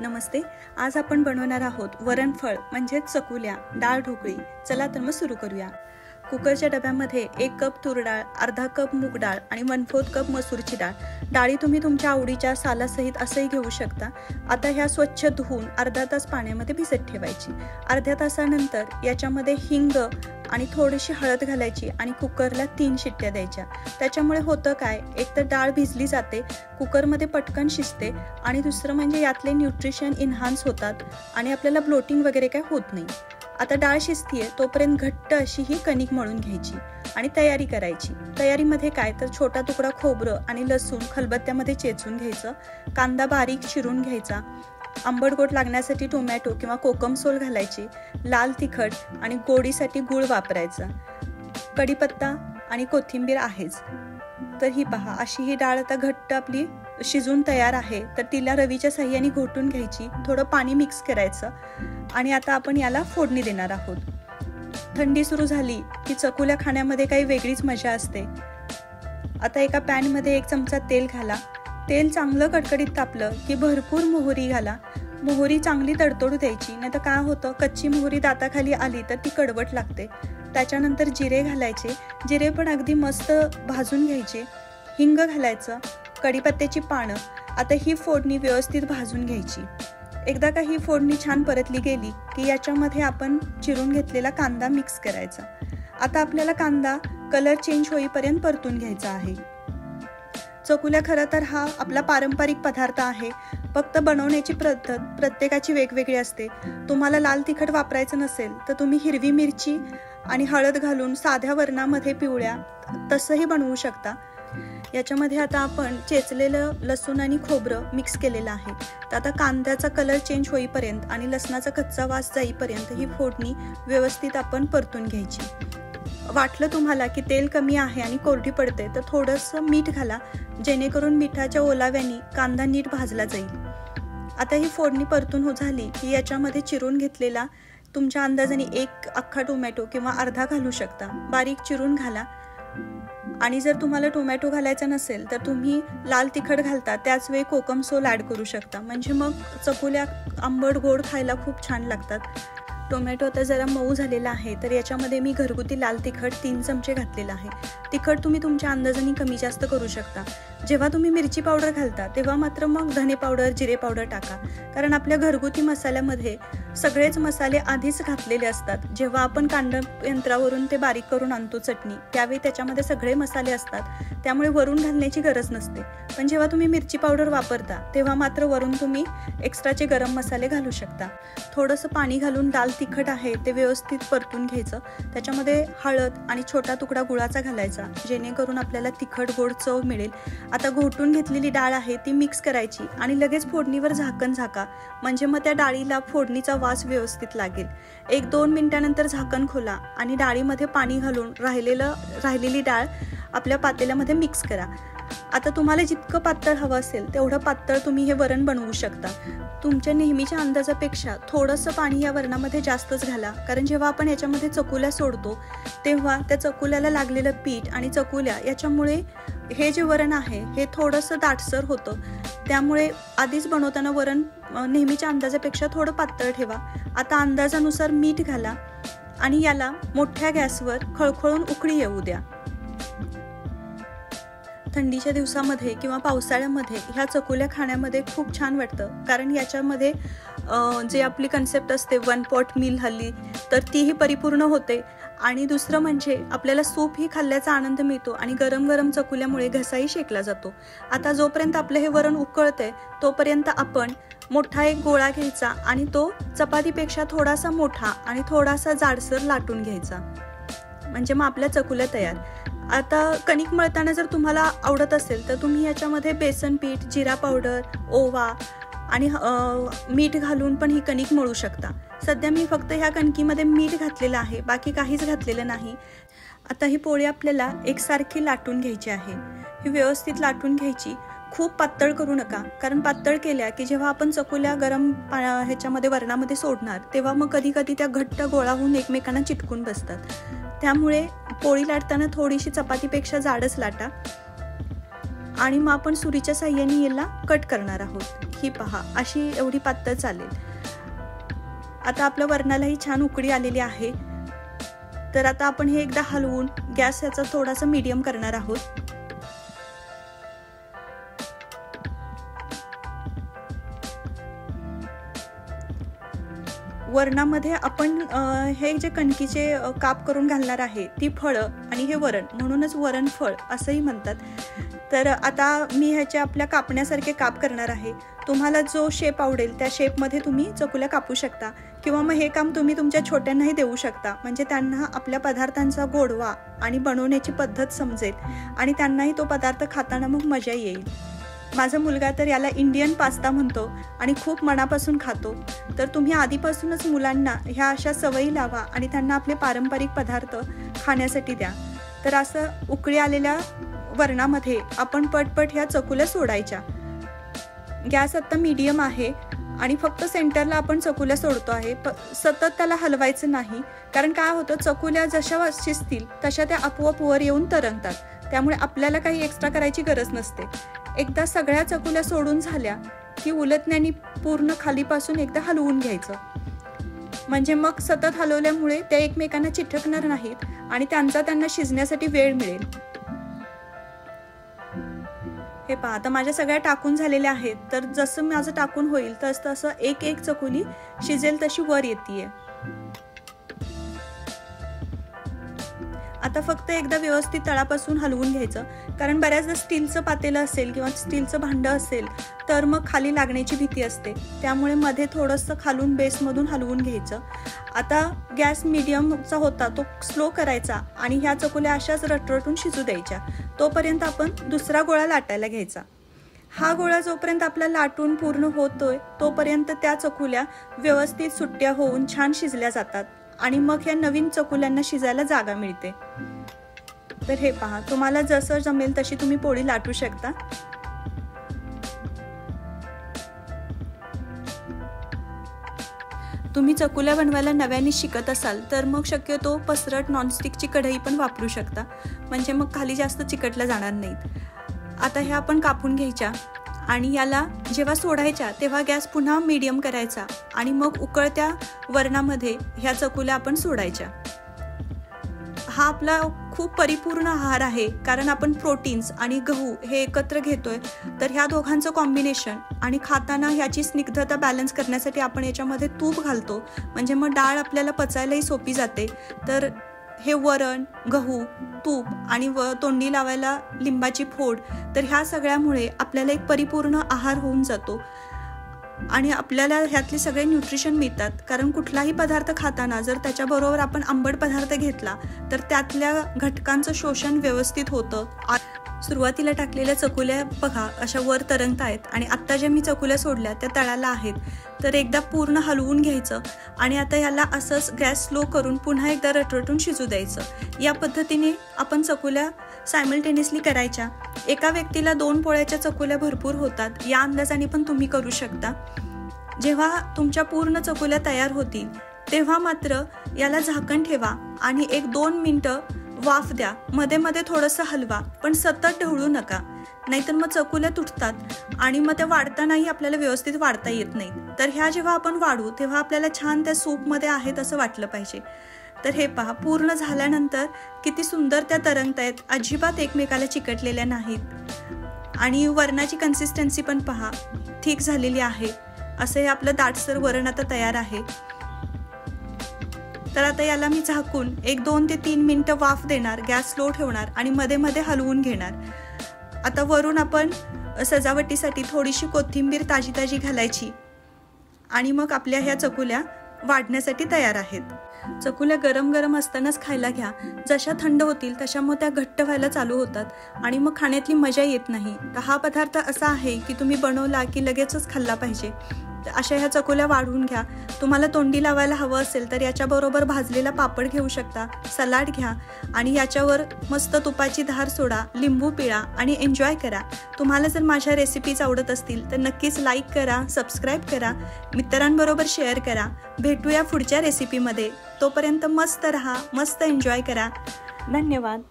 नमस्ते. आज आपण बनवणार आहोत वरणफळ म्हणजेच चकुल्या, डाळ ढोकळी. चला तर मग सुरू करूया. कुकरच्या डब्यामध्ये 1 कप तूर डाळ, अर्धा कप मूग डाळ आणि 1/4 कप मसूरची डाळ. डाळी तुम्ही तुमच्या आवडीच्या सालासहित असंही घेऊ शकता. आता ह्या स्वच्छ धुवून अर्धा तास पाण्यामध्ये भिजत ठेवायची. अर्ध्या तासानंतर याच्यामध्ये हिंग आणि थोडीशी हळद घालायची आणि कुकरला 3 शिट्ट्या द्यायच्या. त्याच्यामुळे होतं काय, एक तर डाळ भिजली जाते, कुकरमध्ये पटकन शिजते आणि दुसरं म्हणजे यातले न्यूट्रिशन इन्हान्स होतात आणि आपल्याला ब्लोटिंग वगैरे काय होत नाही. आता डाळ शिजतीये तोपर्यंत घट्ट अशी ही कणिक मळून घ्यायची आणि तयारी करायची. तयारीमध्ये काय तर छोटा तुकडा खोबरं आणि लसूण खलबत्त्यामध्ये चेचून घ्यायचं, कांदा बारीक चिरून घ्यायचा, आंबट गोड लागण्यासाठी टोमॅटो किंवा कोकम सोल घालायची, लाल तिखट आणि गोडीसाठी गूळ वापरायचा, कढीपत्ता आणि कोथिंबीर आहेच. तर ही पहा, अशी ही डाळ आता घट्ट आपली शिजून तयार आहे. तर तिला रवीच्या साह्याने घोटून घ्यायची, थोडं पाणी मिक्स करायचं आणि आता आपण याला फोडणी देणार आहोत. थंडी सुरू झाली की चकुल्या खाण्यामध्ये काही वेगळीच मजा असते. आता एका पॅनमध्ये 1 चमचा तेल घाला. तेल चांगलं कडकडीत तापलं की भरपूर मोहरी घाला. मोहरी चांगली तडतडू द्यायची, नाही तर काय होतं, कच्ची मोहरी दाताखाली आली तर ती कडवट लागते. त्याच्यानंतर जिरे घालायचे. जिरे पण अगदी मस्त भाजून घ्यायचे. हिंग घालायचं, कढीपत्त्याची पानं. आता ही फोडणी व्यवस्थित भाजून घ्यायची. एकदा का ही फोडणी छान परतली गेली की याच्यामध्ये आपण चिरून घेतलेला कांदा मिक्स करायचा. आता आपल्याला कांदा कलर चेंज होईपर्यंत परतून घ्यायचा आहे. चकुल्या खरं तर हा आपला पारंपरिक पदार्थ आहे, फक्त बनवण्याची पद्धत प्रत्येकाची वेगवेगळी असते. तुम्हाला लाल तिखट वापरायचं नसेल तर तुम्ही हिरवी मिरची आणि हळद घालून साध्या वरणामध्ये पिवळ्या तसंही बनवू शकता. याच्यामध्ये आता आपण चेचलेलं लसूण आणि खोबरं मिक्स केलेलं आहे. तर आता कांद्याचा कलर चेंज होईपर्यंत आणि लसणाचा कच्चा वास जाईपर्यंत ही फोडणी व्यवस्थित आपण परतून घ्यायची. वाटलं तुम्हाला की तेल कमी आहे आणि कोरडी पडते तर थोडंसं मीठ घाला, जेणेकरून मिठाच्या ओलाव्याने कांदा नीट भाजला जाईल. आता ही फोडणी परतून झाली की याच्यामध्ये चिरून घेतलेला तुमच्या अंदाजाने 1 अख्खा टोमॅटो किंवा अर्धा घालू शकता, बारीक चिरून घाला. आणि जर तुम्हाला टोमॅटो घालायचा नसेल तर तुम्ही लाल तिखट घालता त्याच वेळी कोकम सोल ॲड करू शकता, म्हणजे मग चकुल्या आंबट गोड खायला खूप छान लागतात. टोमॅटो आता जरा मऊ झालेला आहे तर याच्यामध्ये मी घरगुती लाल तिखट 3 चमचे घातलेला आहे. तिखट तुम्ही तुमच्या अंदाजाने कमी जास्त करू शकता. जेव्हा तुम्ही मिरची पावडर घालता तेव्हा मात्र मग धने पावडर, जिरे पावडर टाका, कारण आपल्या घरगुती मसाल्यामध्ये सगळेच मसाले आधीच घातलेले असतात. जेव्हा आपण कांदा यंत्रावरून ते बारीक करून आणतो चटणी, त्यावेळी त्याच्यामध्ये सगळे मसाले असतात, त्यामुळे वरून घालण्याची गरज नसते. पण जेव्हा तुम्ही मिरची पावडर वापरता तेव्हा मात्र वरून तुम्ही एक्स्ट्राचे गरम मसाले घालू शकता. थोडंसं पाणी घालून लाल तिखट आहे ते व्यवस्थित परतून घ्यायचं. त्याच्यामध्ये हळद आणि छोटा तुकडा गुळाचा घालायचा, जेणेकरून आपल्याला तिखट गोड चव मिळेल. आता घोटून घेतलेली डाळ आहे ती मिक्स करायची आणि लगेच फोडणीवर झाकण झाका, म्हणजे मग त्या डाळीला फोडणीचा वास व्यवस्थित लागेल. 1-2 मिनिटानंतर झाकण खोला आणि डाळीमध्ये पाणी घालून राहिलेली डाळ आपल्या पातेल्यामध्ये मिक्स करा. आता तुम्हाला जितकं पातळ हवं असेल तेवढं पातळ तुम्ही हे वरण बनवू शकता. तुमच्या नेहमीच्या अंदाजापेक्षा थोडंसं पाणी या वरणामध्ये जास्तच घाला, कारण जेव्हा आपण याच्यामध्ये चकुल्या सोडतो तेव्हा त्या चकुल्याला लागलेलं पीठ आणि चकुल्या याच्यामुळे हे जे वरण आहे हे थोडंसं दाटसर होतं. त्यामुळे आधीच बनवताना वरण नेहमीच्या अंदाजापेक्षा थोडं पातळ ठेवा. आता अंदाजानुसार मीठ घाला आणि याला मोठ्या गॅसवर खळखळून उकळी येऊ द्या. थंडीच्या दिवसामध्ये किंवा पावसाळ्यामध्ये ह्या चकुल्या खाण्यामध्ये खूप छान वाटतं, कारण याच्यामध्ये जे आपली कन्सेप्ट असते 1 पॉट मील हल्ली, तर तीही परिपूर्ण होते. आणि दुसरं म्हणजे आपल्याला सूप ही खाल्ल्याचा आनंद मिळतो आणि गरम गरम चकुल्यामुळे घसाही शेकला जातो. आता जोपर्यंत आपलं हे वरण उकळतंय तोपर्यंत आपण मोठा एक गोळा घ्यायचा आणि तो चपातीपेक्षा थोडासा मोठा आणि थोडासा जाडसर लाटून घ्यायचा, म्हणजे मग आपल्या चकुल्या तयार. आता कणिक मळताना जर तुम्हाला आवडत असेल तर तुम्ही याच्यामध्ये बेसन पीठ, जिरा पावडर, ओवा आणि मीठ घालून पण ही कणिक मळू शकता. सध्या मी फक्त ह्या कणकीमध्ये मीठ घातलेलं आहे, बाकी काहीच घातलेलं नाही. आता ही पोळी आपल्याला एकसारखी लाटून घ्यायची आहे. ही व्यवस्थित लाटून घ्यायची, खूप पातळ करू नका, कारण पातळ केल्या की जेव्हा आपण चकुल्या गरम ह्याच्यामध्ये वरणामध्ये सोडणार तेव्हा मग कधी कधी त्या घट्ट गोळा होऊन एकमेकांना चिटकून बसतात. त्यामुळे पोळी लाटताना थोडीशी चपातीपेक्षा जाडच लाटा आणि मग आपण सुरीच्या साह्याने याला कट करणार आहोत। ही पहा, अशी एवढी पातळ चालेल। आता आपल्या वरणालाही छान उकळी आलेली आहे। तर आता आपण हे एकदा हलवून गॅस याचा थोडासा मीडियम करणार आहोत। वरणामध्ये आपण हे जे कणकीचे काप करून घालणार आहे ती फळं आणि हे वरण, म्हणूनच वरणफळ असंही म्हणतात। तर आता मी ह्याचे आपल्या कापण्यासारखे काप करणार आहे। तुम्हाला जो शेप आवडेल त्या शेपमध्ये तुम्ही चकुल्या कापू शकता, किंवा मग हे काम तुम्ही तुमच्या छोट्यांनाही देऊ शकता, म्हणजे त्यांना आपल्या पदार्थांचा गोडवा आणि बनवण्याची पद्धत समजेल आणि त्यांनाही तो पदार्थ खाताना मग मजा येईल। माझा मुलगा तर याला इंडियन पास्ता म्हणतो आणि खूप मनापासून खातो। तर तुम्ही आधीपासूनच मुलांना ह्या अशा सवयी लावा आणि त्यांना आपले पारंपरिक पदार्थ खाण्यासाठी द्या। तर असं उकळी आलेल्या वरणामध्ये आपण पटपट ह्या चकुल्या सोडायच्या। गॅस आता मीडियम आहे आणि फक्त सेंटरला आपण चकुल्या सोडतो आहे। सतत त्याला हलवायचं नाही, कारण काय होतं, चकुल्या जशा शिजतील तशा त्या आपोआप वर येऊन तरंगतात, त्यामुळे आपल्याला काही एक्स्ट्रा करायची गरज नसते। एकदा सगळ्या चकुल्या सोडून झाल्या की उलटण्याने पूर्ण खालीपासून एकदा हलवून घ्यायचं, म्हणजे मग सतत हलवल्यामुळे त्या एकमेकांना चिटकणार नाहीत आणि त्यांना शिजण्यासाठी वेळ मिळेल। हे पहा, आता माझ्या सगळ्या टाकून झालेल्या आहेत। तर जसं माझं टाकून होईल तसं एक एक चकुली शिजेल तशी वर येतीये। आता फक्त एकदा व्यवस्थित तळापासून हलवून घ्यायचं, कारण बऱ्याचदा स्टीलचं पातेलं असेल किंवा स्टीलचं भांडं असेल तर मग खाली लागण्याची भीती असते, त्यामुळे मध्ये थोडंसं खालून बेसमधून हलवून घ्यायचं। आता गॅस मीडियमचा होता तो स्लो करायचा आणि ह्या चकुल्या अशाच रटरटून शिजू द्यायच्या। तोपर्यंत आपण दुसरा गोळा लाटायला घ्यायचा। हा गोळा जोपर्यंत आपला लाटून पूर्ण होतोय तोपर्यंत त्या चकुल्या व्यवस्थित सुट्ट्या होऊन छान शिजल्या जातात आणि मग ह्या नवीन चकुल्यांना शिजायला जागा मिळते। तर हे पहा, तुम्हाला जसं जमेल तशी तुम्ही पोळी लाटू शकता। तुम्ही चकुल्या बनवायला नव्याने शिकत असाल तर मग शक्यतो पसरट नॉनस्टिकची कढई पण वापरू शकता, म्हणजे मग खाली जास्त चिकटल्या जाणार नाहीत। आता ह्या आपण कापून घ्यायच्या आणि याला जेव्हा सोडायच्या तेव्हा गॅस पुन्हा मीडियम करायचा आणि मग उकळत्या वरणामध्ये ह्या चकुल्या आपण सोडायच्या। हा आपला खूप परिपूर्ण आहार आहे, कारण आपण प्रोटीन्स आणि गहू हे एकत्र घेतोय। तर ह्या दोघांचं कॉम्बिनेशन आणि खाताना ह्याची स्निग्धता बॅलन्स करण्यासाठी आपण याच्यामध्ये तूप घालतो, म्हणजे मग डाळ आपल्याला पचायलाही सोपी जाते। तर हे वरण, गहू, तूप आणि तोंडी लावायला लिंबाची फोड, तर ह्या सगळ्यामुळे आपल्याला एक परिपूर्ण आहार होऊन जातो आणि आपल्याला ह्यातले सगळे न्यूट्रिशन मिळतात। कारण कुठलाही पदार्थ खाताना जर त्याच्याबरोबर आपण आंबट पदार्थ घेतला तर त्यातल्या घटकांचं शोषण व्यवस्थित होतं। सुरुवातीला टाकलेल्या चकुल्या बघा अशा वर तरंगत आहेत आणि आत्ता ज्या मी चकुल्या सोडल्या त्या तळाला आहेत। तर एकदा पूर्ण हलवून घ्यायचं आणि आता याला असंच गॅस स्लो करून पुन्हा एकदा रटरटून शिजू द्यायचं। या पद्धतीने आपण चकुल्या सायमल्टेनियसली करायच्या। एका व्यक्तीला 2 पोळ्याच्या चकुल्या भरपूर होतात, या अंदाजाने पण तुम्ही करू शकता। जेव्हा तुमच्या पूर्ण चकुल्या तयार होतील तेव्हा मात्र याला झाकण ठेवा आणि 1-2 मिनिटं वाफ द्या। मध्ये मध्ये थोडंसं हलवा, पण सतत ढवळू नका, नाहीतर मग चकुल्या तुटतात आणि मग त्या वाढतानाही आपल्याला व्यवस्थित वाढता येत नाही। तर ह्या जेव्हा आपण वाढू तेव्हा आपल्याला छान त्या सूपमध्ये आहेत असं वाटलं पाहिजे। तर हे पहा, पूर्ण झाल्यानंतर किती सुंदर त्या तरंगत आहेत, अजिबात एकमेकाला चिकटलेल्या नाहीत आणि वरणाची कन्सिस्टन्सी पण पहा ठीक झालेली आहे। असं हे आपलं दाटसर वरण आता तयार आहे। तर आता याला मी झाकून 1-2 ते 3 मिनिटं वाफ देणार, गॅस स्लो ठेवणार आणि मध्ये मध्ये हलवून घेणार। आता वरून आपण सजावटीसाठी थोडीशी कोथिंबीर ताजी ताजी घालायची आणि मग आपल्या ह्या चकुल्या वाढण्यासाठी तयार आहेत। चकुल्या गरम गरम असतानाच खायला घ्या, जशा थंड होतील तशा मग त्या घट्ट व्हायला चालू होतात आणि मग खाण्यातली मजा येत नाही। तर हा पदार्थ असा आहे की तुम्ही बनवला की लगेचच खाल्ला पाहिजे। अशा ह्या चकुल्या वाढवून घ्या। तुम्हाला तोंडी लावायला हवं असेल तर याच्याबरोबर भाजलेला पापड घेऊ शकता, सलाड घ्या आणि याच्यावर मस्त तुपाची धार सोडा, लिंबू पिळा आणि एन्जॉय करा। तुम्हाला जर माझ्या रेसिपीज आवडत असतील तर नक्कीच लाईक करा, सबस्क्राईब करा, मित्रांबरोबर शेअर करा। भेटूया पुढच्या रेसिपीमध्ये, तोपर्यंत मस्त रहा, मस्त एन्जॉय करा। धन्यवाद।